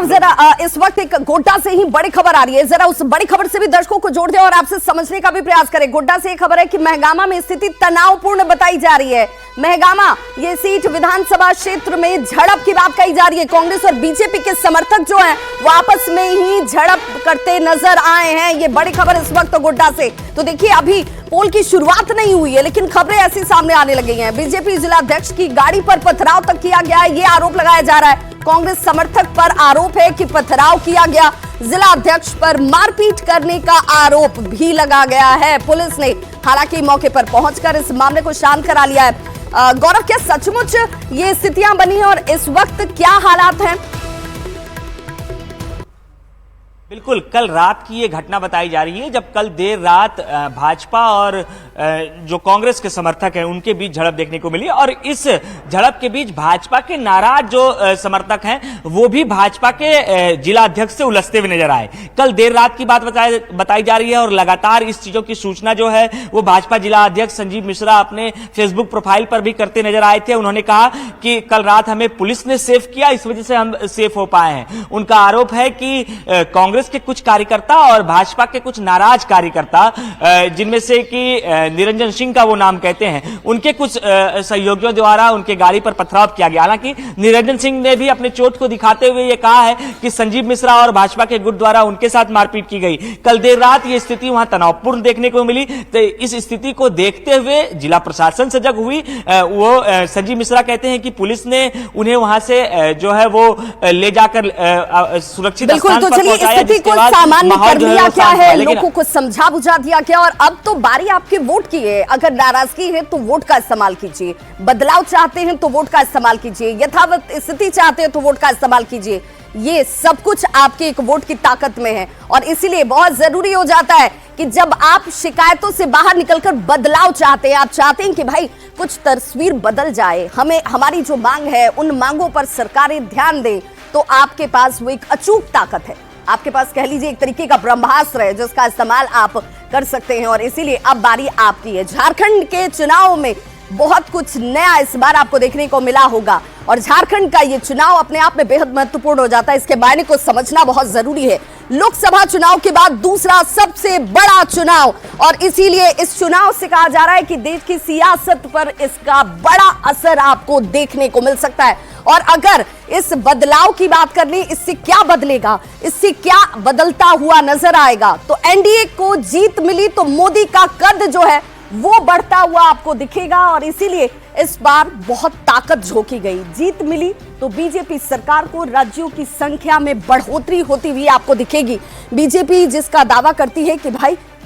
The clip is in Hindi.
और जरा इस वक्त एक गोड्डा से ही बड़ी खबर आ रही है, जरा उस बड़ी खबर से भी दर्शकों को जोड़ दें और आपसे समझने का भी प्रयास करें। गोड्डा से एक खबर है कि महगामा में स्थिति तनावपूर्ण बताई जा रही है। महगामा ये सीट विधानसभा क्षेत्र में झड़प की बात कही जा रही है। कांग्रेस और बीजेपी के समर्थक जो हैं वो आपस में ही झड़प करते नजर आए हैं। ये बड़ी खबर इस वक्त गोड्डा से। तो देखिए, अभी पोल की शुरुआत नहीं हुई है लेकिन खबरें ऐसी सामने आने लगी हैं। बीजेपी जिलाध्यक्ष की गाड़ी पर पथराव तक किया गया है, ये आरोप लगाया जा रहा है। कांग्रेस समर्थक पर आरोप है कि पथराव किया गया। जिला अध्यक्ष पर मारपीट करने का आरोप भी लगा गया है। पुलिस ने हालांकि मौके पर पहुंचकर इस मामले को शांत करा लिया है। गौरव, क्या सचमुच ये स्थितियां बनी हैं और इस वक्त क्या हालात हैं? बिल्कुल, कल रात की ये घटना बताई जा रही है जब कल देर रात भाजपा और जो कांग्रेस के समर्थक हैं उनके बीच झड़प देखने को मिली और इस झड़प के बीच भाजपा के नाराज जो समर्थक हैं वो भी भाजपा के जिला अध्यक्ष से उलझते हुए नजर आए। कल देर रात की बात बताई जा रही है और लगातार इस चीजों की सूचना जो है वो भाजपा जिला अध्यक्ष संजीव मिश्रा अपने फेसबुक प्रोफाइल पर भी करते नजर आए थे। उन्होंने कहा कि कल रात हमें पुलिस ने सेफ किया, इस वजह से हम सेफ हो पाए हैं। उनका आरोप है कि कांग्रेस के कुछ कार्यकर्ता और भाजपा के कुछ नाराज कार्यकर्ता, जिनमें से कि निरंजन सिंह का वो नाम कहते हैं, उनके कुछ सहयोगियों द्वारा उनके गाड़ी पर पथराव किया गया। हालांकि निरंजन सिंह ने भी अपने चोट को दिखाते हुए ये कहा है कि संजीव मिश्रा और भाजपा के गुट द्वारा उनके साथ मारपीट की गई। कल देर रात ये स्थिति वहां तनावपूर्ण देखने को मिली। तो इस स्थिति को देखते हुए जिला प्रशासन सजग हुई। वो संजीव मिश्रा कहते हैं कि पुलिस ने उन्हें वहां से जो है वो ले जाकर सुरक्षित स्थान पर पहुंचाया। को सामान्य कर लिया क्या है, लोगों को समझा बुझा दिया गया और अब तो बारी आपके वोट की है। अगर नाराजगी है तो वोट का इस्तेमाल कीजिए, बदलाव चाहते हैं तो वोट का इस्तेमाल कीजिए, यथावत स्थिति चाहते हैं तो वोट का इस्तेमाल कीजिए। ये सब कुछ आपके एक वोट की ताकत में है और इसीलिए बहुत जरूरी हो जाता है कि जब आप शिकायतों से बाहर निकलकर बदलाव चाहते हैं, आप चाहते हैं कि भाई कुछ तस्वीर बदल जाए, हमें हमारी जो मांग है उन मांगों पर सरकारें ध्यान दें, तो आपके पास वो एक अचूक ताकत है। आपके पास कह लीजिए एक तरीके का ब्रह्मास्त्र है जिसका इस्तेमाल आप कर सकते हैं और इसीलिए अब बारी आपकी है। झारखंड के चुनाव में बहुत कुछ नया इस बार आपको देखने को मिला होगा और झारखंड का ये चुनाव अपने आप में बेहद महत्वपूर्ण हो जाता है। इसके मायने को समझना बहुत जरूरी है। लोकसभा चुनाव के बाद दूसरा सबसे बड़ा चुनाव और इसीलिए इस चुनाव से कहा जा रहा है कि देश की सियासत पर इसका बड़ा असर आपको देखने को मिल सकता है। और अगर इस बदलाव की बात कर ली, इससे क्या बदलेगा, इससे क्या बदलता हुआ नजर आएगा, तो एनडीए को जीत मिली तो मोदी का कद जो है वो बढ़ता हुआ आपको दिखेगा और इसीलिए इस बार बहुत ताकत झोंकी गई। जीत मिली तो बीजेपी सरकार को राज्यों की संख्या में बढ़ोतरी होती हुई आपको दिखेगी। बीजेपी जिसका दावा करती है कि भाई